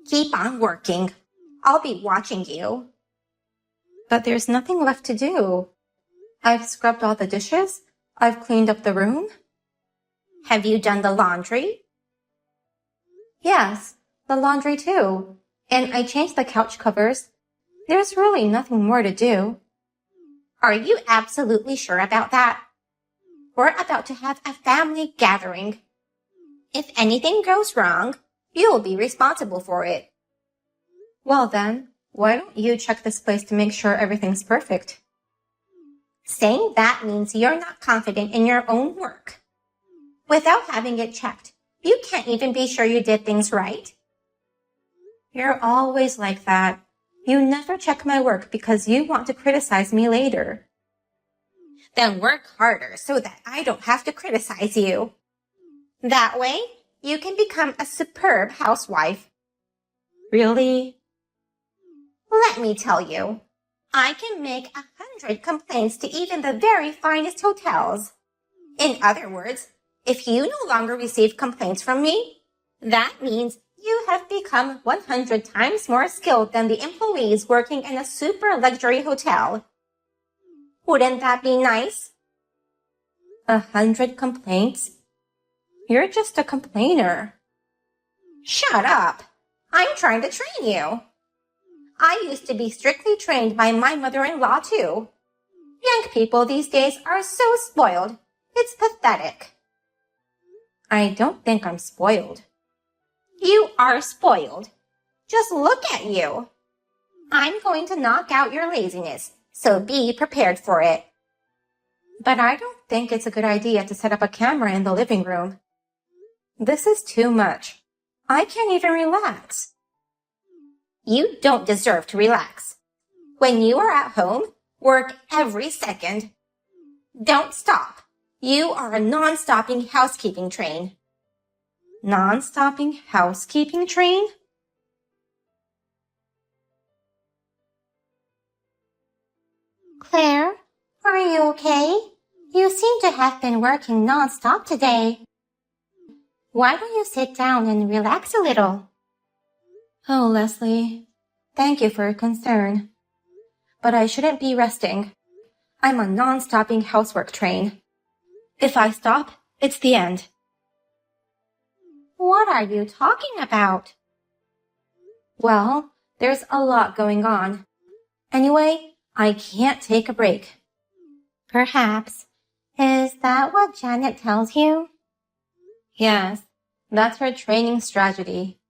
Keep on working. I'll be watching you. But there's nothing left to do. I've scrubbed all the dishes. I've cleaned up the room. Have you done the laundry? Yes, the laundry too. And I changed the couch covers. There's really nothing more to do. Are you absolutely sure about that? We're about to have a family gathering. If anything goes wrong, you'll be responsible for it. Well then, why don't you check this place to make sure everything's perfect? Saying that means you're not confident in your own work. Without having it checked, you can't even be sure you did things right. You're always like that. You never check my work because you want to criticize me later. Then work harder so that I don't have to criticize you. That way, you can become a superb housewife. Really? Let me tell you, I can make 100 complaints to even the very finest hotels. In other words, if you no longer receive complaints from me, that means you have become 100 times more skilled than the employees working in a super luxury hotel. Wouldn't that be nice? 100 complaints? You're just a complainer. Shut up! I'm trying to train you. I used to be strictly trained by my mother-in-law too. Young people these days are so spoiled. It's pathetic. I don't think I'm spoiled. You are spoiled. Just look at you. I'm going to knock out your laziness, so be prepared for it. But I don't think it's a good idea to set up a camera in the living room. This is too much. I can't even relax. You don't deserve to relax. When you are at home, work every second. Don't stop. You are a non-stopping housekeeping train. Non-stopping housekeeping train? Claire, are you okay? You seem to have been working non-stop today. Why don't you sit down and relax a little? Oh, Leslie, thank you for your concern. But I shouldn't be resting. I'm a non-stopping housework train. If I stop, it's the end. What are you talking about? Well, there's a lot going on. Anyway, I can't take a break. Perhaps. Is that what Janet tells you? Yes, that's her training strategy.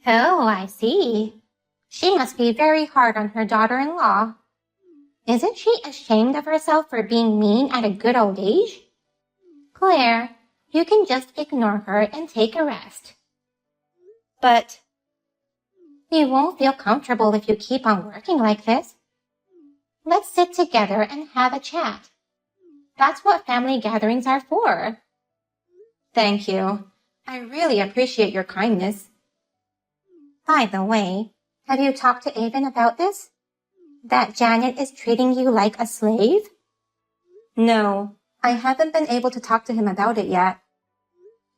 Oh, I see. She must be very hard on her daughter-in-law. Isn't she ashamed of herself for being mean at a good old age? Claire, you can just ignore her and take a rest. But you won't feel comfortable if you keep on working like this. Let's sit together and have a chat. That's what family gatherings are for. Thank you. I really appreciate your kindness. By the way, have you talked to Avon about this? That Janet is treating you like a slave? No, I haven't been able to talk to him about it yet.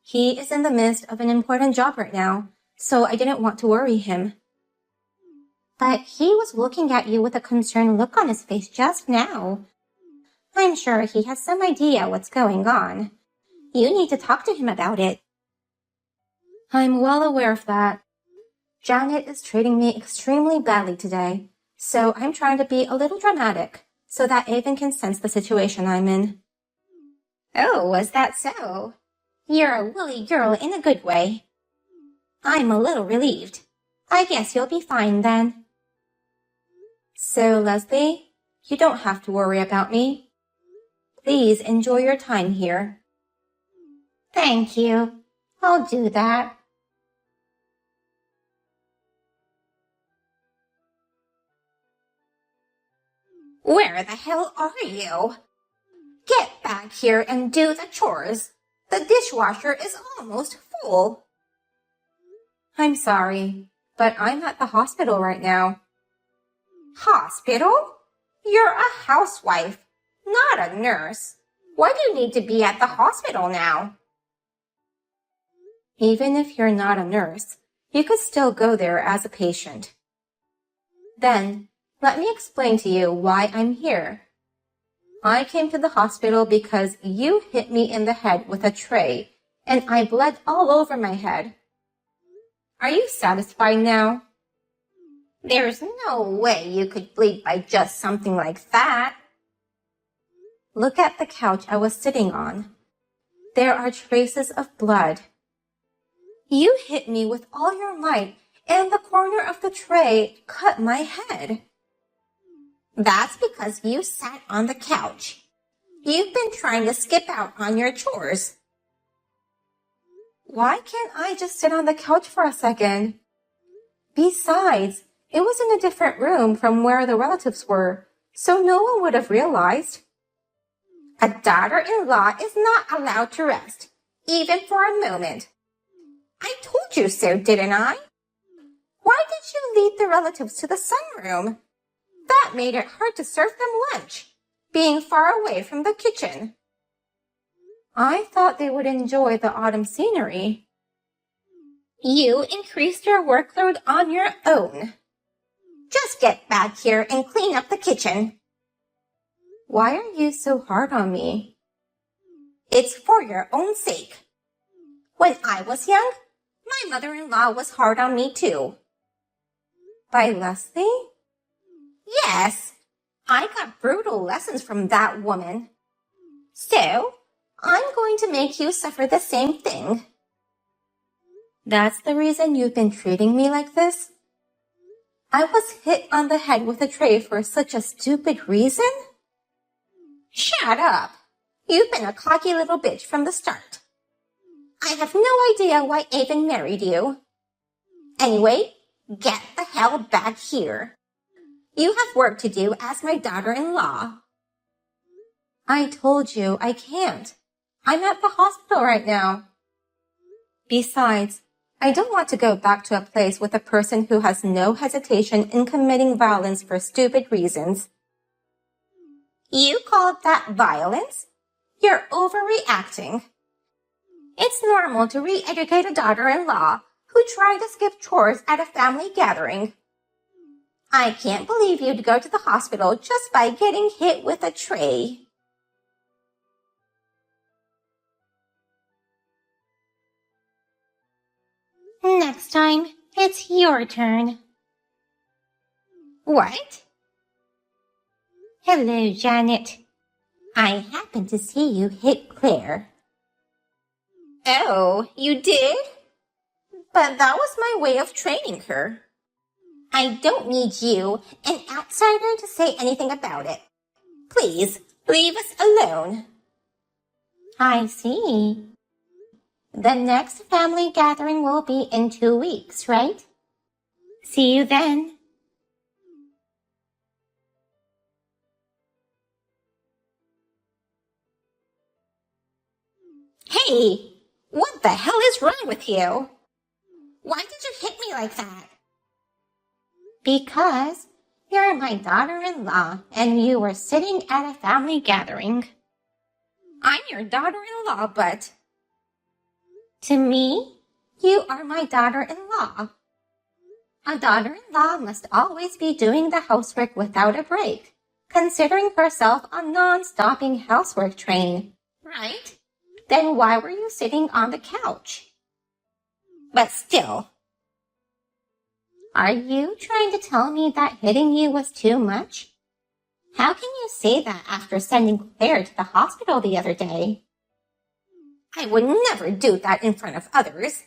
He is in the midst of an important job right now, so I didn't want to worry him. But he was looking at you with a concerned look on his face just now. I'm sure he has some idea what's going on. You need to talk to him about it. I'm well aware of that. Janet is treating me extremely badly today, so I'm trying to be a little dramatic so that Avon can sense the situation I'm in. Oh, was that so? You're a woolly girl in a good way. I'm a little relieved. I guess you'll be fine then. So, Leslie, you don't have to worry about me. Please enjoy your time here. Thank you. I'll do that. Where the hell are you? Get back here and do the chores. The dishwasher is almost full. I'm sorry, but I'm at the hospital right now. Hospital? You're a housewife, not a nurse. Why do you need to be at the hospital now? Even if you're not a nurse, You could still go there as a patient. Then, let me explain to you why I'm here. I came to the hospital because you hit me in the head with a tray, and I bled all over my head. Are you satisfied now? There's no way you could bleed by just something like that. Look at the couch I was sitting on. There are traces of blood. You hit me with all your might, and the corner of the tray cut my head. That's because you sat on the couch. You've been trying to skip out on your chores. Why can't I just sit on the couch for a second? Besides, it was in a different room from where the relatives were, so no one would have realized. A daughter-in-law is not allowed to rest, even for a moment. I told you so, didn't I? Why did you lead the relatives to the sunroom? That made it hard to serve them lunch, being far away from the kitchen. I thought they would enjoy the autumn scenery. You increased your workload on your own. Just get back here and clean up the kitchen. Why are you so hard on me? It's for your own sake. When I was young, my mother-in-law was hard on me too. By Leslie? Yes, I got brutal lessons from that woman. So, I'm going to make you suffer the same thing. That's the reason you've been treating me like this? I was hit on the head with a tray for such a stupid reason? Shut up. You've been a cocky little bitch from the start. I have no idea why Avon married you. Anyway, get the hell back here. You have work to do as my daughter-in-law. I told you I can't. I'm at the hospital right now. Besides, I don't want to go back to a place with a person who has no hesitation in committing violence for stupid reasons. You call that violence? You're overreacting. It's normal to re-educate a daughter-in-law who tried to skip chores at a family gathering. I can't believe you'd go to the hospital just by getting hit with a tray. Next time, it's your turn. What? Hello, Janet. I happened to see you hit Claire. Oh, you did? But that was my way of training her. I don't need you, an outsider, to say anything about it. Please, leave us alone. I see. The next family gathering will be in 2 weeks, right? See you then. Hey, what the hell is wrong with you? Why did you hit me like that? Because you're my daughter-in-law and you were sitting at a family gathering. I'm your daughter-in-law, but... To me, you are my daughter-in-law. A daughter-in-law must always be doing the housework without a break, considering herself a non-stopping housework train, right? Then why were you sitting on the couch? But still. Are you trying to tell me that hitting you was too much? How can you say that after sending Claire to the hospital the other day? I would never do that in front of others.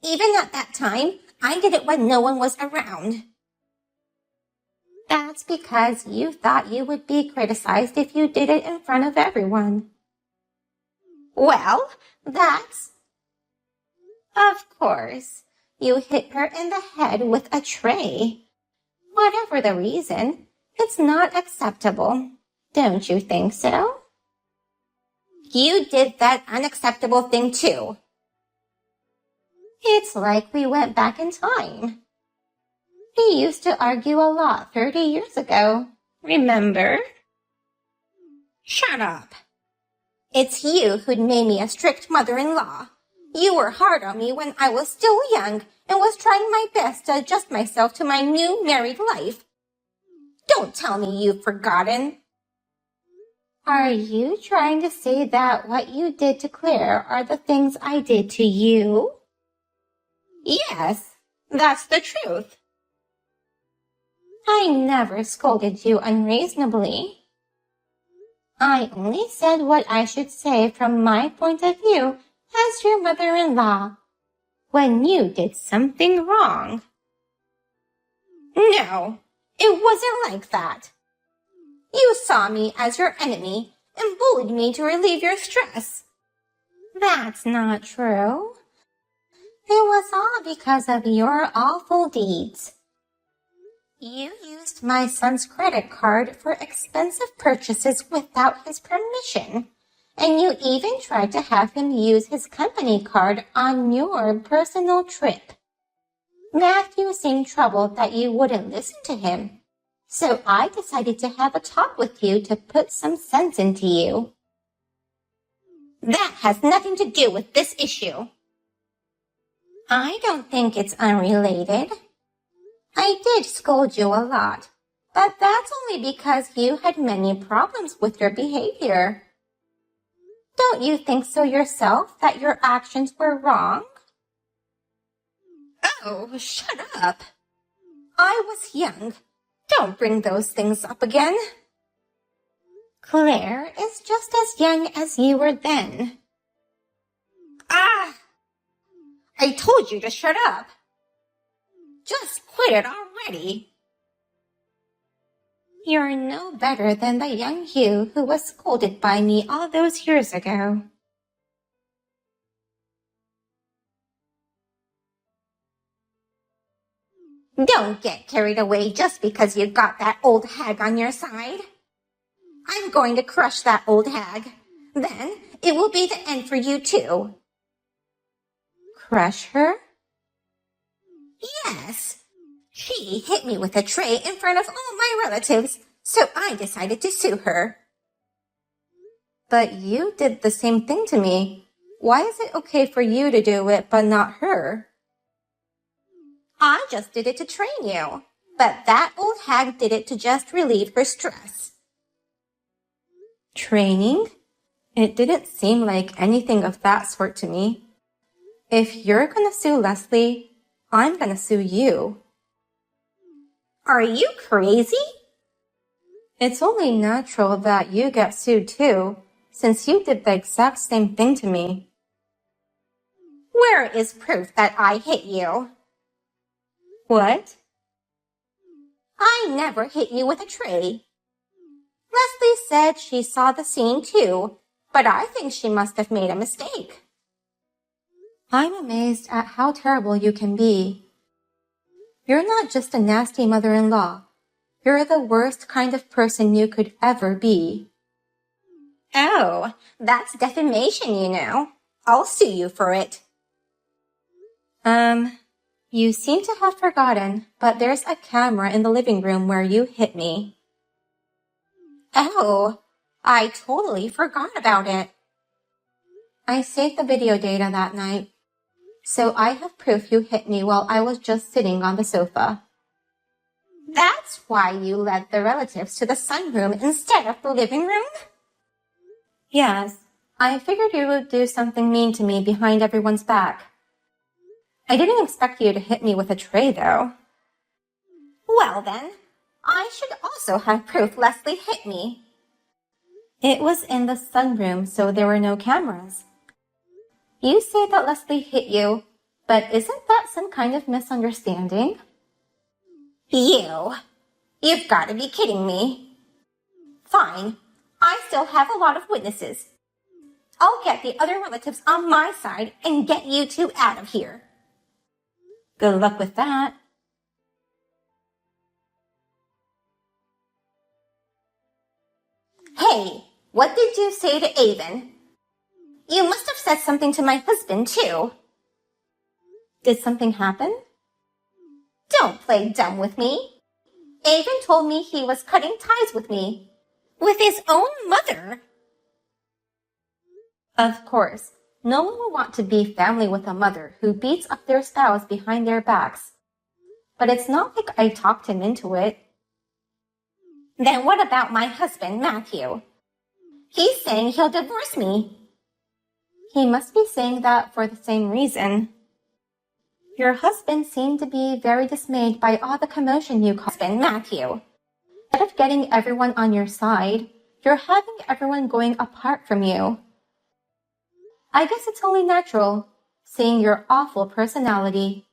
Even at that time, I did it when no one was around. That's because you thought you would be criticized if you did it in front of everyone. Well, that's... Of course, you hit her in the head with a tray. Whatever the reason, it's not acceptable. Don't you think so? You did that unacceptable thing too. It's like we went back in time. We used to argue a lot 30 years ago, remember? Shut up. It's you who'd made me a strict mother-in-law. You were hard on me when I was still young and was trying my best to adjust myself to my new married life. Don't tell me you've forgotten. Are you trying to say that what you did to Claire are the things I did to you? Yes, that's the truth. I never scolded you unreasonably. I only said what I should say from my point of view as your mother-in-law when you did something wrong. No, it wasn't like that. You saw me as your enemy and bullied me to relieve your stress. That's not true. It was all because of your awful deeds. You used my son's credit card for expensive purchases without his permission, and you even tried to have him use his company card on your personal trip. Matthew seemed troubled that you wouldn't listen to him, so I decided to have a talk with you to put some sense into you. That has nothing to do with this issue. I don't think it's unrelated. I did scold you a lot, but that's only because you had many problems with your behavior. Don't you think so yourself that your actions were wrong? Oh, shut up. I was young. Don't bring those things up again. Claire is just as young as you were then. Ah! I told you to shut up. Just quit it already. You're no better than the young Hugh who was scolded by me all those years ago. Don't get carried away just because you got that old hag on your side. I'm going to crush that old hag. Then it will be the end for you too. Crush her? Yes. She hit me with a tray in front of all my relatives, so I decided to sue her. But you did the same thing to me. Why is it okay for you to do it but not her? I just did it to train you, but that old hag did it to just relieve her stress. Training? It didn't seem like anything of that sort to me. If you're gonna sue Leslie, I'm gonna sue you. Are you crazy? It's only natural that you get sued too, since you did the exact same thing to me. Where is proof that I hit you? What? I never hit you with a tray. Leslie said she saw the scene too, but I think she must have made a mistake. I'm amazed at how terrible you can be. You're not just a nasty mother-in-law. You're the worst kind of person you could ever be. Oh, that's defamation, you know. I'll sue you for it. You seem to have forgotten, but there's a camera in the living room where you hit me. Oh, I totally forgot about it. I saved the video data that night, so I have proof you hit me while I was just sitting on the sofa. That's why you led the relatives to the sunroom instead of the living room? Yes, I figured you would do something mean to me behind everyone's back. I didn't expect you to hit me with a tray, though. Well then, I should also have proof Leslie hit me. It was in the sunroom, so there were no cameras. You say that Leslie hit you, but isn't that some kind of misunderstanding? You've got to be kidding me. Fine, I still have a lot of witnesses. I'll get the other relatives on my side and get you two out of here. Good luck with that. Hey, what did you say to Avon? You must have said something to my husband, too. Did something happen? Don't play dumb with me. Avon told me he was cutting ties with me. With his own mother. Of course. No one will want to be family with a mother who beats up their spouse behind their backs. But it's not like I talked him into it. Then what about my husband, Matthew? He's saying he'll divorce me. He must be saying that for the same reason. Your husband seemed to be very dismayed by all the commotion you caused, Matthew. Instead of getting everyone on your side, you're having everyone going apart from you. I guess it's only natural, seeing your awful personality.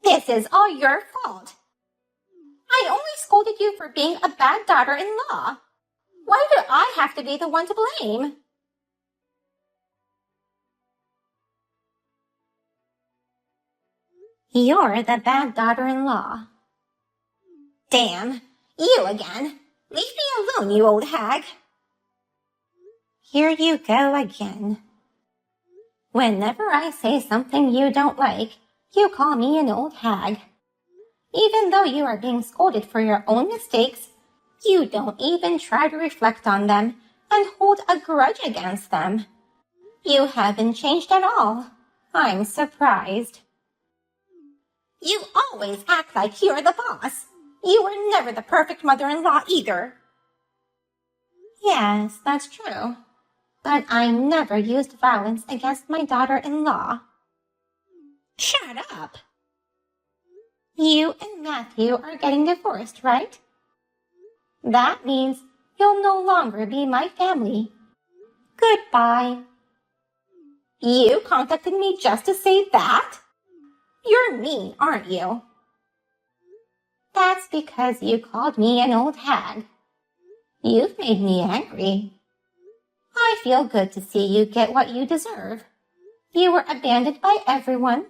This is all your fault. I only scolded you for being a bad daughter-in-law. Why do I have to be the one to blame? You're the bad daughter-in-law. Damn, you again. Leave me alone, you old hag. Here you go again. Whenever I say something you don't like, you call me an old hag. Even though you are being scolded for your own mistakes, you don't even try to reflect on them and hold a grudge against them. You haven't changed at all. I'm surprised. You always act like you're the boss. You were never the perfect mother-in-law either. Yes, that's true. But I never used violence against my daughter-in-law. Shut up. You and Matthew are getting divorced, right? That means you'll no longer be my family. Goodbye. You contacted me just to say that? You're mean, aren't you? That's because you called me an old hag. You've made me angry. I feel good to see you get what you deserve. You were abandoned by everyone.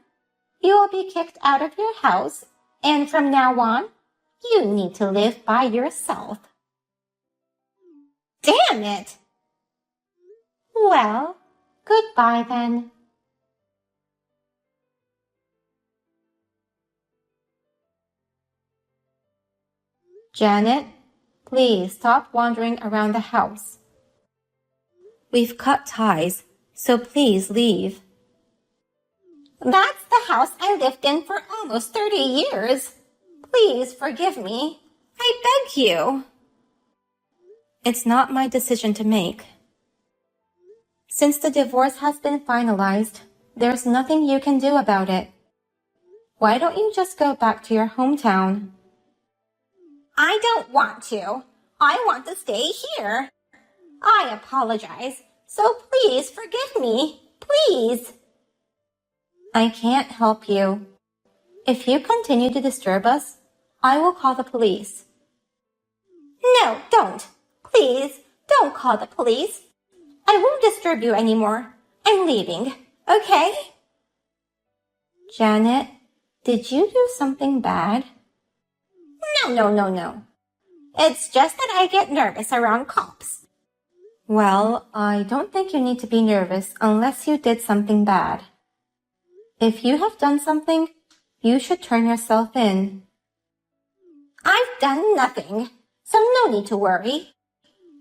You will be kicked out of your house, and from now on, you need to live by yourself. Damn it! Well, goodbye then. Janet, please stop wandering around the house. We've cut ties, so please leave. That's the house I lived in for almost 30 years. Please forgive me. I beg you. It's not my decision to make. Since the divorce has been finalized, there's nothing you can do about it. Why don't you just go back to your hometown? I don't want to. I want to stay here. I apologize, so please forgive me. Please. I can't help you. If you continue to disturb us, I will call the police. No, don't. Please, don't call the police. I won't disturb you anymore. I'm leaving, okay? Janet, did you do something bad? No. It's just that I get nervous around cops. Well, I don't think you need to be nervous unless you did something bad. If you have done something, you should turn yourself in. I've done nothing, so no need to worry.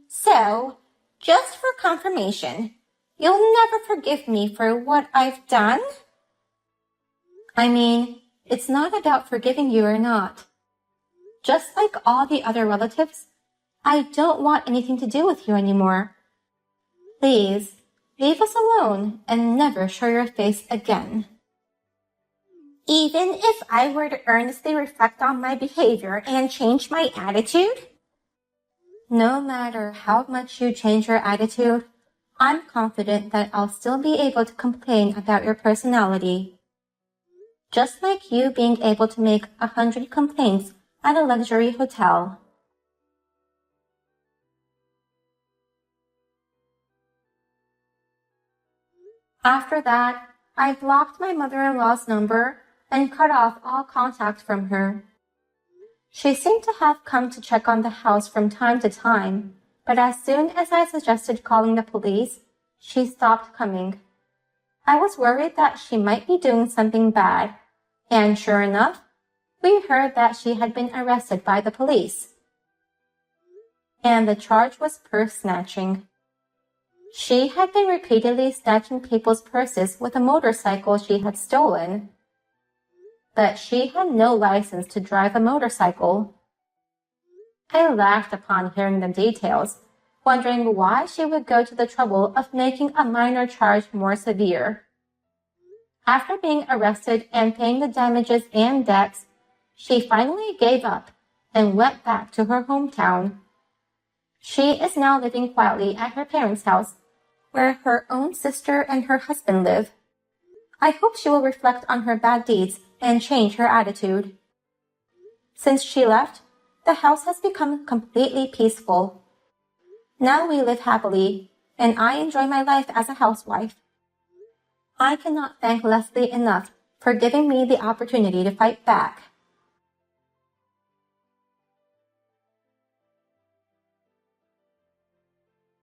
So, just for confirmation, you'll never forgive me for what I've done? I mean, it's not about forgiving you or not. Just like all the other relatives, I don't want anything to do with you anymore. Please, leave us alone and never show your face again. Even if I were to earnestly reflect on my behavior and change my attitude? No matter how much you change your attitude, I'm confident that I'll still be able to complain about your personality. Just like you being able to make 100 complaints at a luxury hotel. After that, I blocked my mother-in-law's number and cut off all contact from her. She seemed to have come to check on the house from time to time, but as soon as I suggested calling the police, she stopped coming. I was worried that she might be doing something bad, and sure enough, we heard that she had been arrested by the police. And the charge was purse snatching. She had been repeatedly snatching people's purses with a motorcycle she had stolen. But she had no license to drive a motorcycle. I laughed upon hearing the details, wondering why she would go to the trouble of making a minor charge more severe. After being arrested and paying the damages and debts, she finally gave up and went back to her hometown. She is now living quietly at her parents' house, where her own sister and her husband live. I hope she will reflect on her bad deeds and change her attitude. Since she left, the house has become completely peaceful. Now we live happily, and I enjoy my life as a housewife. I cannot thank Leslie enough for giving me the opportunity to fight back.